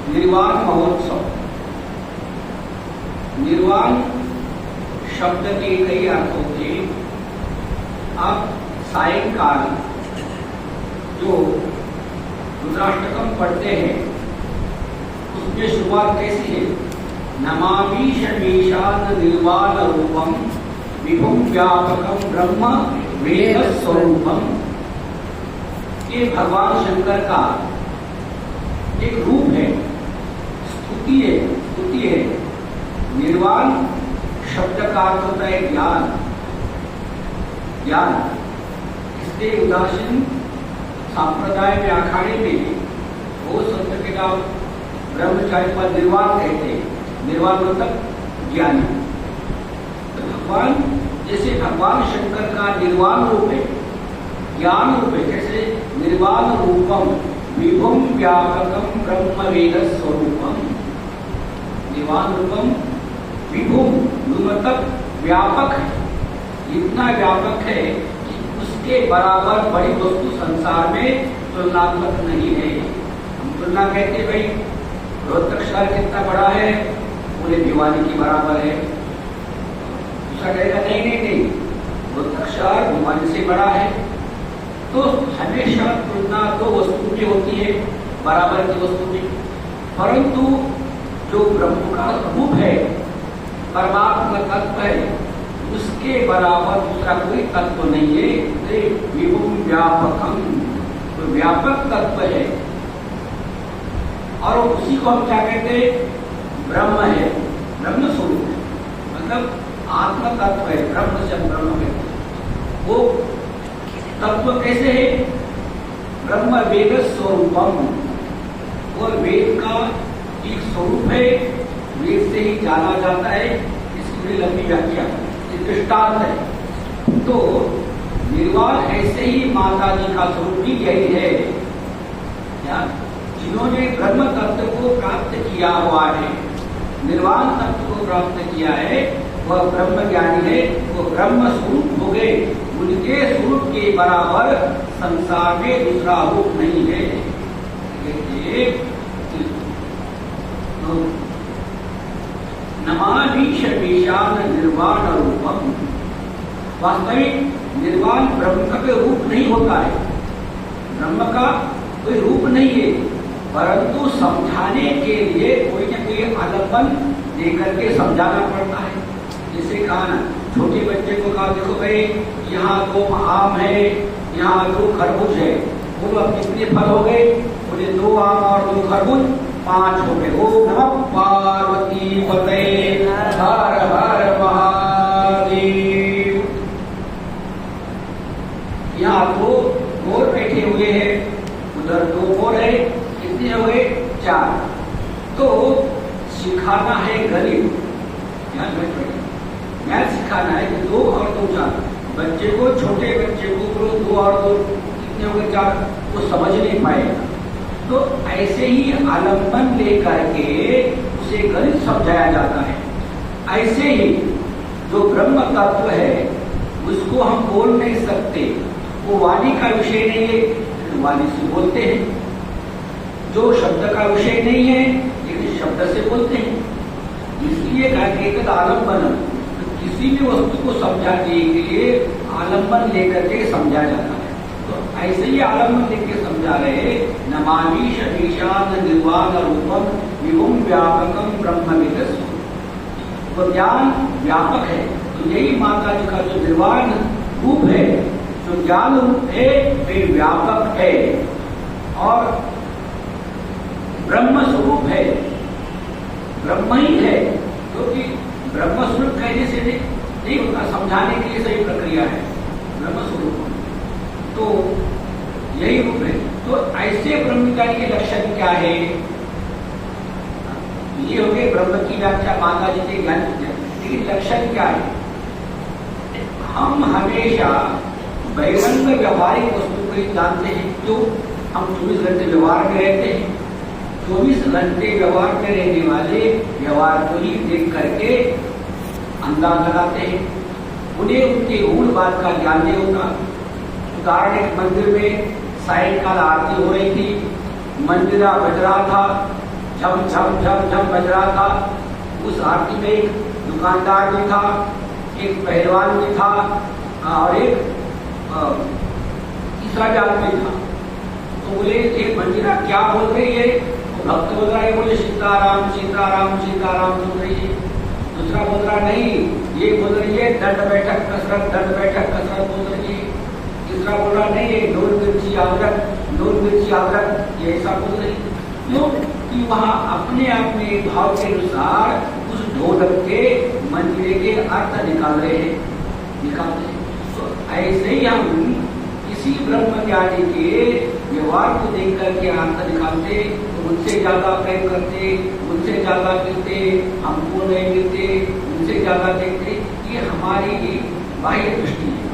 निर्वाण महोत्सव। निर्वाण शब्द के कई अर्थ होते। आप सायंकाल जो रुद्राष्टकम पढ़ते हैं उसमें शुरुआत कैसी है? नमामि शमीशान निर्वाण रूपम विभुम व्यापकम ब्रह्म वेद स्वरूपम। ये भगवान शंकर का एक रूप है, स्तुति है। निर्वाण शब्द का अर्थ होता है ज्ञान। इसलिए उदासीन संप्रदाय में अखाड़े में वो संत के नाम ब्रह्मचारी पर निर्वाण कहते हैं। निर्वाण मतलब ज्ञानी। तो भगवान जैसे भगवान शंकर का निर्वाण रूप है, ज्ञान रूप है, जैसे निर्वाण रूपम विभुम व्यापकम ब्रह्म वेद स्वरूपम। निर्वाण रूपम विभुम मतलब व्यापक है, इतना व्यापक है कि उसके बराबर बड़ी वस्तु संसार में तुलनात्मक नहीं है। हम तुलना कहते हैं भाई रोहतक कितना बड़ा है, पूरे भिवानी के बराबर है। दूसरा कहेगा नहीं, रोहतक भिवानी से बड़ा है। तो हमेशा तुलना दो वस्तु में होती है, बराबर की वस्तु में। परंतु जो ब्रह्म का रूप है, परमात्मा तत्व है, उसके बराबर दूसरा कोई तत्व नहीं है। विभुम व्यापकम, तो व्यापक तत्व है। और उसी को हम क्या कहते हैं? ब्रह्म है, ब्रह्म स्वरूप है, मतलब आत्म तत्व है। ब्रह्म से ब्रह्म है। वो तत्व कैसे है? ब्रह्म वेद स्वरूपम, और वेद का एक स्वरूप है, वेद से ही जाना जाता है। इसकी बड़ी लंबी व्याख्या, दृष्टांत है। तो निर्वाण ऐसे ही माता जी का स्वरूप भी यही है। क्या? जिन्होंने ब्रह्म तत्व को प्राप्त किया हुआ है, निर्वाण तत्व को प्राप्त किया है, वह ब्रह्म ज्ञानी है, वो ब्रह्म स्वरूप हो गए। उनके स्वरूप के बराबर संसार में दूसरा रूप नहीं है। नमामि शमीशान निर्वाण रूपम। वास्तविक निर्वाण ब्रह्म का कोई रूप नहीं होता है, ब्रह्म का कोई रूप नहीं है, परंतु समझाने के लिए कोई न कोई आलम्बन देकर के समझाना पड़ता है। जैसे कहा ना, छोटे बच्चे को कहा देखो भाई यहाँ 2 आम है, यहाँ 2 खरबूज है, बोलो अब कितने फल हो गए? बोले 2 आम और 2 खरबूज 5 हो गए। ओम नमः पार्वती पते हर हर महादेव। यहाँ 2 मोर बैठे हुए हैं, उधर 2 मोर है, कितने हो गए? 4। तो सिखाना है गणित, मैथ सिखाना है कि 2 और 2 4। बच्चे को, छोटे बच्चे को बोलो 2 और 2 कितने हो गए? 4। वो समझ नहीं पाएगा। तो ऐसे ही आलम्बन लेकर के उसे गणित समझाया जाता है। ऐसे ही जो ब्रह्म तत्व है उसको हम बोल नहीं सकते, वो वाणी का विषय नहीं है, वाणी से बोलते हैं। जो शब्द का विषय नहीं है लेकिन शब्द से बोलते हैं। इसलिए एक आलम्बन, किसी भी वस्तु को समझाने के लिए आलम्बन लेकर के समझा जाता है। तो ऐसे ही आलम्बन लेकर समझा रहे। नमामि शमीशान निर्वाण रूपम विभुम व्यापकम ब्रह्म वेद स्वरूपम। तो ज्ञान व्यापक है, तो यही माता जी का जो निर्वाण रूप है, जो ज्ञान रूप है, वे व्यापक है और ब्रह्म स्वरूप है, ब्रह्म ही है। क्योंकि ब्रह्म स्वरूप कहने से नहीं होता, समझाने के लिए सही प्रक्रिया है ब्रह्म स्वरूप। तो यही रूप है। तो ऐसे ब्रह्मज्ञानी के लक्षण क्या है? ये हो गए ब्रह्म की व्याख्या, माता जी के ज्ञान की। लेकिन लक्षण क्या है? हम हमेशा बहिरंग व्यवहारिक वस्तु को जानते हैं। क्यों? हम 24 घंटे व्यवहार में रहते हैं। 24 घंटे व्यवहार में रहने वाले व्यवहार को ही देख करके अंदाज लगाते हैं। उन्हें उनके मूल बात का ज्ञान नहीं होता। उदाहरण, एक मंदिर में सायंकाल आरती हो रही थी, मंदिरा बज रहा था, झम झम झम झम बज रहा था। उस आरती में एक दुकानदार भी था, एक पहलवान भी था और एक तीसरा भी आदमी था। तो बोले एक मंजिला क्या बोल रही है? तो भक्त बोल रहा है, बोले सीताराम सीताराम सीताराम बोल रही है। दूसरा बोल रहा नहीं, ये बोल रही है दंड बैठक कसरत बोल रही है। तीसरा बोल रहा नहीं, ये नून मिर्ची अदरक ये ऐसा बोल रही है। क्यों कि वहाँ अपने अपने भाव के अनुसार उस ढोलक के मंजिले के अर्थ निकाल रहे हैं। तो ऐसे ही हम किसी ब्रह्म ज्ञानी के व्यवहार को देख करके अर्थ निकालते, तो उनसे ज्यादा प्रेम करते, उनसे ज्यादा मिलते, हमको नहीं मिलते, उनसे ज्यादा देखते। ये हमारी बाह्य दृष्टि है,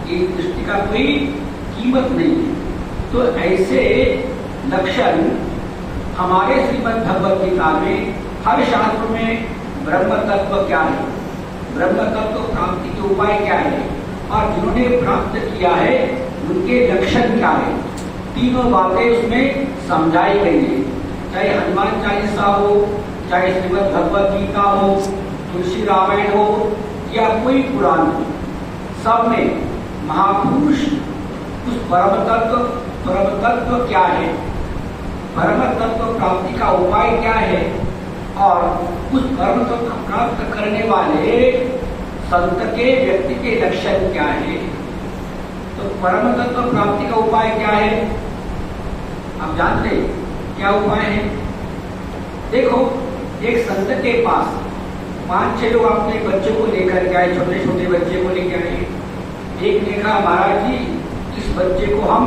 ये दृष्टि का कोई कीमत नहीं है। तो ऐसे लक्षण हमारे श्रीमद् भगवद गीता में हर शास्त्र में ब्रह्म तत्व क्या है, ब्रह्म तत्व प्राप्ति के उपाय क्या है और जिन्होंने प्राप्त किया है उनके लक्षण क्या है, तीनों बातें उसमें समझाई गई है। चाहे हनुमान चालीसा हो, चाहे श्रीमद् भगवद गीता हो, तुलसी रामायण हो या कोई पुराण हो, सब में महापुरुष उस परम तत्व क्या है, परम तत्व प्राप्ति का उपाय क्या है और उस परम तत्व प्राप्त करने वाले संत के व्यक्ति के लक्षण क्या है। तो परम तत्व प्राप्ति का उपाय क्या है? आप जानते क्या उपाय है? देखो, एक संत के पास 5-6 लोग अपने बच्चों को लेकर के आए, छोटे छोटे बच्चे को लेकर आए। एक ने कहा महाराज जी इस बच्चे को हम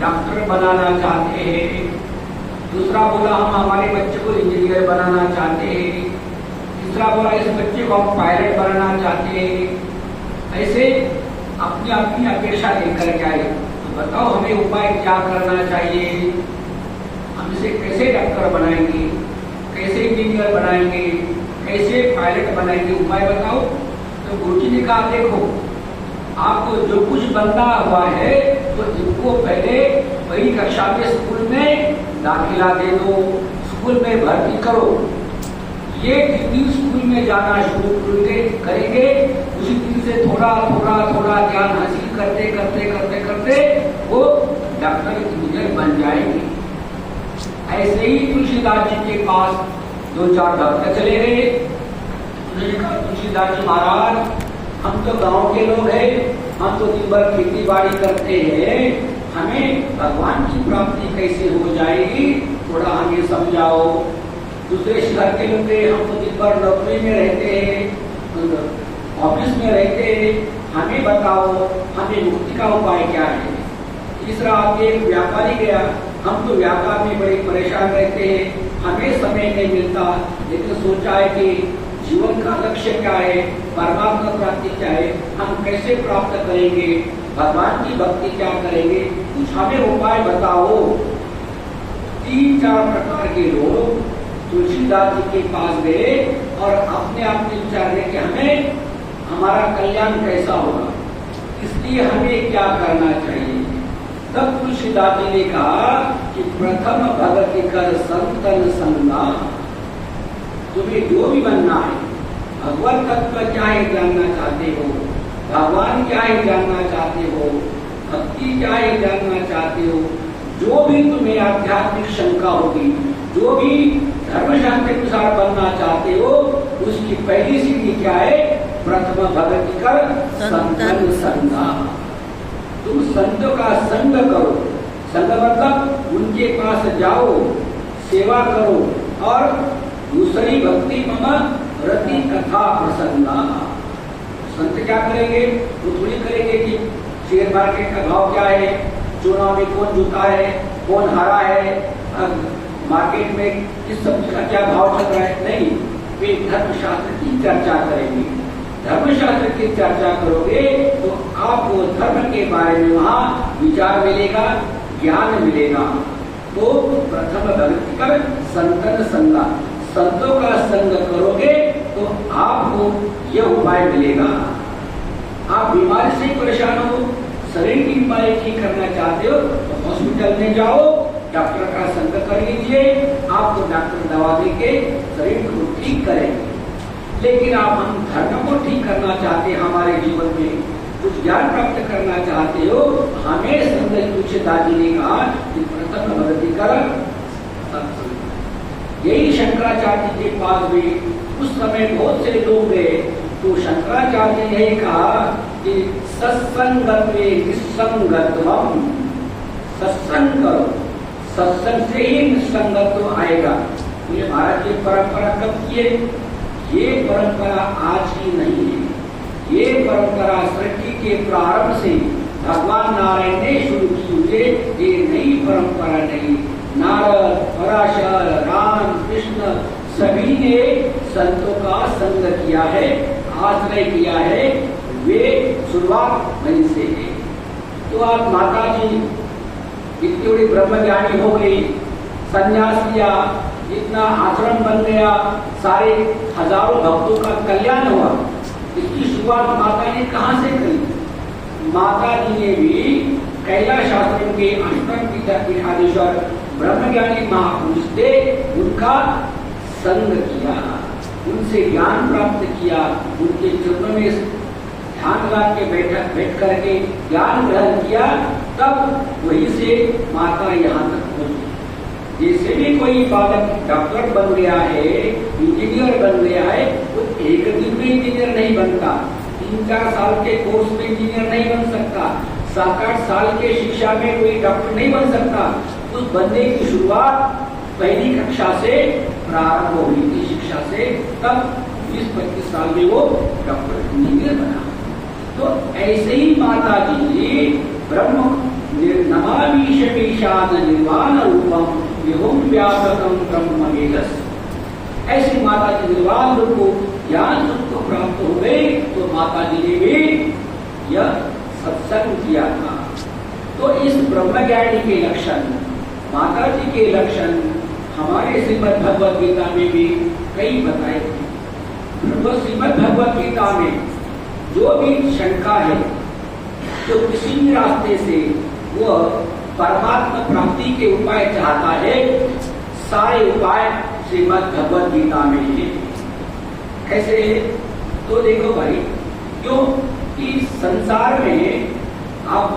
डॉक्टर बनाना चाहते हैं। दूसरा बोला हम हमारे बच्चे को इंजीनियर बनाना चाहते हैं। तीसरा बोला इस बच्चे को हम पायलट बनाना चाहते हैं। ऐसे अपनी अपनी अपेक्षा लेकर के आए। तो बताओ हमें उपाय क्या करना चाहिए, हम इसे कैसे डॉक्टर बनाएंगे, कैसे इंजीनियर बनाएंगे, कैसे पायलट बनाएंगे, उपाय बताओ। तो गुरु जी ने कहा देखो आपको जो कुछ बनना हुआ है तो इनको पहले पहली कक्षा में स्कूल में दाखिला दे दो, स्कूल में भर्ती करो। ये जिस दिन स्कूल में जाना शुरू करेंगे उसी दिन से थोड़ा ज्ञान हासिल करते वो डॉक्टर इंजीनियर बन जाएंगे। ऐसे ही तुलसीदास जी के पास 2-4 भक्त चले गए। उन्होंने कहा तुलसीदास जी महाराज हम तो गांव के लोग हैं, हम तो दिन भर खेती बाड़ी करते हैं, हमें भगवान की प्राप्ति कैसे हो जाएगी, थोड़ा हमें समझाओ। दूसरे शहर के लोग हम तो दिन भर नौकरी में रहते हैं, ऑफिस में रहते हैं, हमें बताओ हमें मुक्ति का उपाय क्या है। तीसरा आगे एक व्यापारी गया, हम तो व्यापार में बड़े परेशान रहते हैं, हमें समय नहीं मिलता, लेकिन सोचा है कि जीवन का लक्ष्य क्या है, परमात्मा प्राप्ति क्या है, हम कैसे प्राप्त करेंगे, भगवान की भक्ति क्या करेंगे, कुछ हमें उपाय बताओ। 3-4 प्रकार के लोग तुलसीदास जी के पास गए और अपने विचार कि हमें हमारा कल्याण कैसा होगा, इसलिए हमें क्या करना चाहिए। तब तुलसीदास जी ने कहा कि प्रथम भगति कर संतन संगा, तुम्हें जो भी बनना है, भगवत तत्व क्या है जानना चाहते हो, भगवान क्या है जानना चाहते हो, भक्ति क्या है जानना चाहते हो, जो भी तुम्हें आध्यात्मिक शंका होगी, जो भी धर्मशास्त्र के अनुसार बनना चाहते हो, उसकी पहली सीढ़ी क्या है, प्रथम भगति कर संतन संगा। तुम संतों का संग करो, संग मतलब उनके पास जाओ, सेवा करो और दूसरी भक्ति मम रति कथा प्रसन्ना। संत क्या करेंगे, वो थोड़ी करेंगे कि शेयर मार्केट का भाव क्या है, चुनाव में कौन जीता है, कौन हारा है, मार्केट में किस सब्जी का क्या भाव चल रहा है। नहीं, वे धर्मशास्त्र की चर्चा करेंगे। धर्मशास्त्र की चर्चा करोगे तो आपको धर्म के बारे में वहाँ विचार मिलेगा, ज्ञान मिलेगा। तो प्रथम भक्ति कर संतन संगा, संतों का संग करोगे तो आपको यह उपाय मिलेगा। आप बीमारी से परेशान हो, शरीर की बीमारी ठीक करना चाहते हो तो हॉस्पिटल में जाओ, डॉक्टर का संग कर लीजिए, आपको डॉक्टर दवा देके शरीर को ठीक करेंगे। लेकिन आप हम धर्म को ठीक करना चाहते हैं, हमारे जीवन में कुछ ज्ञान प्राप्त करना चाहते हो, हमें संजय तुझे दादी ने कहा कि प्रथम भक्ति कर। यही शंकराचार्य के पास भी उस समय बहुत से लोग गए, तो शंकराचार्य ने यही कहा कि सत्संगत्वे निस्संगत्वम, सत्संग करो, सत्संग से ही निस्संगत्व आएगा। ये भारत की परंपरा कब की है? ये परंपरा आज की नहीं है, ये परंपरा सृष्टि के प्रारंभ से भगवान नारायण ने शुरू की हुई है। ये नई परंपरा नहीं। नारद, पराशर, राम, कृष्ण सभी ने संतों का संग किया है, आश्रय किया है, वे शुरुआत वहीं से है। तो आप माता जी इतनी बड़ी ब्रह्मज्ञानी हो गई, संन्यास लिया, इतना आश्रम बन गया, सारे हजारों भक्तों का कल्याण हुआ। इसकी शुरुआत माता ने कहाँ से करी? माता जी ने भी कैलाश आश्रम के अष्टम पीठाधीश्वर ब्रह्मज्ञानी महापुरुष थे, उनका संग किया, उनसे ज्ञान प्राप्त किया, उनके चरणों में ध्यान लगा के बैठ करके ज्ञान ग्रहण किया, तब वहीं से माता यहाँ तक पहुंची। जैसे भी कोई बालक डॉक्टर बन गया है, इंजीनियर बन गया है, वो एक दिन में इंजीनियर नहीं बनता, 3-4 साल के कोर्स में इंजीनियर नहीं बन सकता, 7-8 साल के शिक्षा में कोई डॉक्टर नहीं बन सकता। उस बनने की शुरुआत पहली कक्षा से प्रारंभ हो गई थी, शिक्षा से, तब 20-25 साल में वो डॉक्टर इंजीनियर बना। तो ऐसे ही माता जी ब्रह्म नमामीशमीशान निर्वाण रूपम विहुम व्यापकम ब्रह्म वेदस, ऐसी माता जी निर्वाण रूप को ज्ञान को प्राप्त हो गए। तो माता जी ने भी यह सत्संग किया था। तो इस ब्रह्मज्ञानी के लक्षण, माता जी के लक्षण हमारे श्रीमद् भगवद गीता में भी कई बताए थे। श्रीमद् भगवद गीता में जो भी शंका है, तो किसी भी रास्ते से वह परमात्मा प्राप्ति के उपाय चाहता है, सारे उपाय श्रीमद् भगवद गीता में है। कैसे? तो देखो भाई, क्यों कि संसार में आप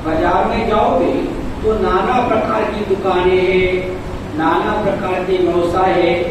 बाजार में जाओगे तो नाना प्रकार की दुकानें हैं, नाना प्रकार के व्यवसाय है,